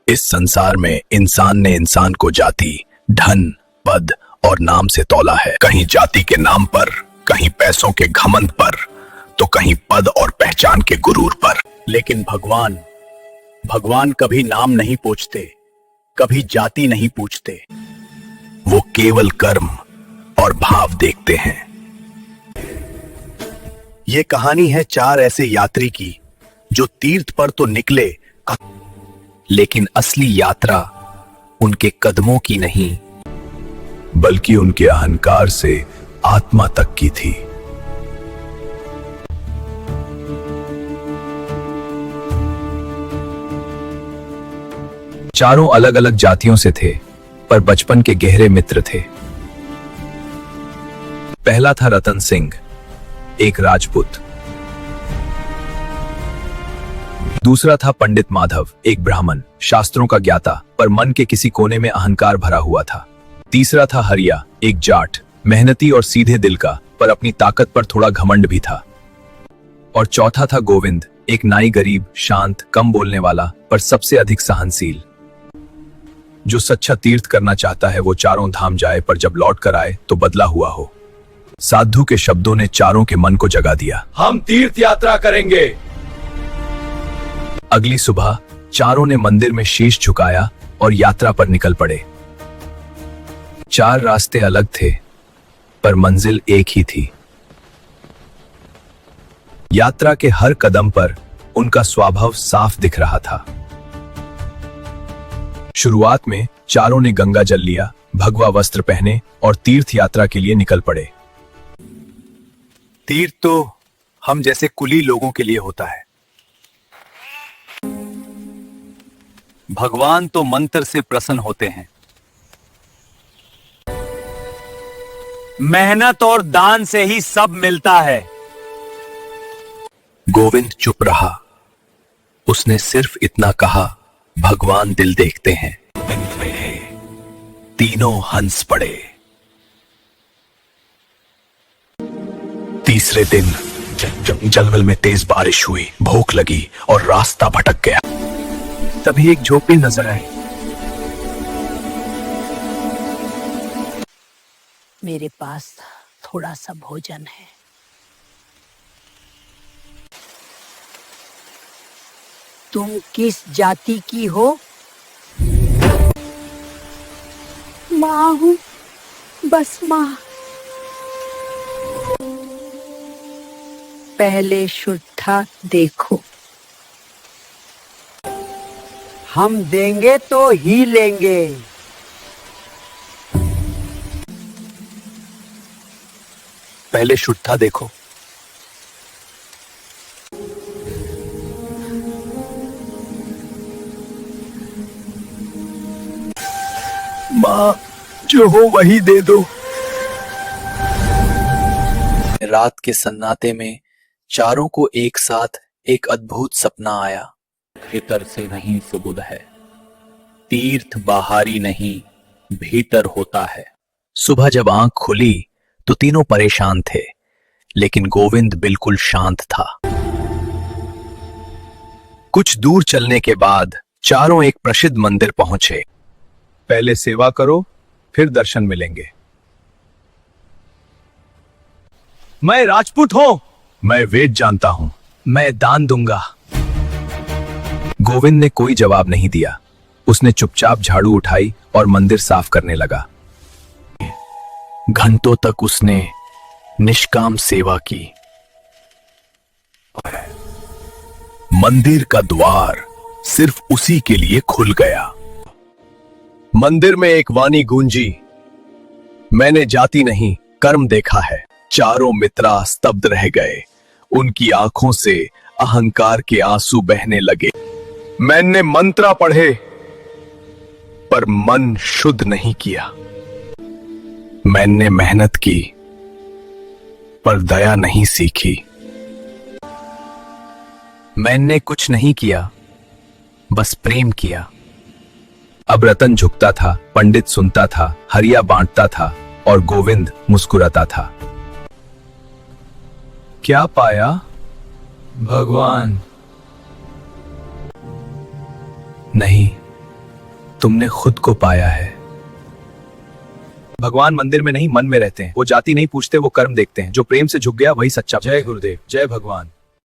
इस संसार में इंसान ने इंसान को जाति, धन, पद और नाम से तौला है। कहीं जाति के नाम पर, कहीं पैसों के घमंड पर, तो कहीं पद और पहचान के गुरूर पर। लेकिन भगवान कभी नाम नहीं पूछते, कभी जाति नहीं पूछते। वो केवल कर्म और भाव देखते हैं। ये कहानी है 4 ऐसे यात्री की जो तीर्थ पर तो निकले, लेकिन असली यात्रा उनके कदमों की नहीं, बल्कि उनके अहंकार से आत्मा तक की थी। चारों अलग अलग जातियों से थे, पर बचपन के गहरे मित्र थे। पहला था रतन सिंह, एक राजपूत। दूसरा था पंडित माधव, एक ब्राह्मण, शास्त्रों का ज्ञाता, पर मन के किसी कोने में अहंकार भरा हुआ था। तीसरा था हरिया, एक जाट, मेहनती और सीधे दिल का, पर अपनी ताकत पर थोड़ा घमंड भी था। और चौथा था गोविंद, एक नाई, गरीब, शांत, कम बोलने वाला, पर सबसे अधिक सहनशील। जो सच्चा तीर्थ करना चाहता है वो चारों धाम जाए, पर जब लौट कर आए तो बदला हुआ हो। साधु के शब्दों ने चारों के मन को जगा दिया। हम तीर्थ यात्रा करेंगे। अगली सुबह चारों ने मंदिर में शीश झुकाया और यात्रा पर निकल पड़े। 4 रास्ते अलग थे, पर मंजिल एक ही थी। यात्रा के हर कदम पर उनका स्वभाव साफ दिख रहा था। शुरुआत में चारों ने गंगा जल लिया, भगवा वस्त्र पहने और तीर्थ यात्रा के लिए निकल पड़े। तीर्थ तो हम जैसे कुली लोगों के लिए होता है। भगवान तो मंत्र से प्रसन्न होते हैं। मेहनत और दान से ही सब मिलता है। गोविंद चुप रहा। उसने सिर्फ इतना कहा, भगवान दिल देखते हैं। तीनों हंस पड़े। तीसरे दिन जंगल में तेज बारिश हुई, भूख लगी और रास्ता भटक गया। तभी एक झोपड़ी नजर आई। मेरे पास थोड़ा सा भोजन है। तुम किस जाति की हो? माँ हूँ, बस माँ। पहले शुद्धा देखो। हम देंगे तो ही लेंगे। पहले शुद्धा देखो। माँ, जो हो वही दे दो। रात के सन्नाटे में चारों को एक साथ एक अद्भुत सपना आया। भीतर से नहीं सुबुद है। तीर्थ बाहरी नहीं, भीतर होता है। सुबह जब आंख खुली तो तीनों परेशान थे, लेकिन गोविंद बिल्कुल शांत था। कुछ दूर चलने के बाद चारों एक प्रसिद्ध मंदिर पहुंचे। पहले सेवा करो, फिर दर्शन मिलेंगे। मैं राजपूत हूं। मैं वेद जानता हूं। मैं दान दूंगा। गोविंद ने कोई जवाब नहीं दिया। उसने चुपचाप झाड़ू उठाई और मंदिर साफ करने लगा। घंटों तक उसने निष्काम सेवा की। मंदिर का द्वार सिर्फ उसी के लिए खुल गया। मंदिर में एक वाणी गूंजी, मैंने जाति नहीं कर्म देखा है। चारों मित्रा स्तब्ध रह गए। उनकी आंखों से अहंकार के आंसू बहने लगे। मैंने मंत्र पढ़े, पर मन शुद्ध नहीं किया। मैंने मेहनत की, पर दया नहीं सीखी। मैंने कुछ नहीं किया, बस प्रेम किया। अब रतन झुकता था, पंडित सुनता था, हरिया बांटता था और गोविंद मुस्कुराता था। क्या पाया? भगवान नहीं, तुमने खुद को पाया है। भगवान मंदिर में नहीं मन में रहते हैं। वो जाति नहीं पूछते, वो कर्म देखते हैं। जो प्रेम से झुक गया वही सच्चा। जय गुरुदेव, जय भगवान।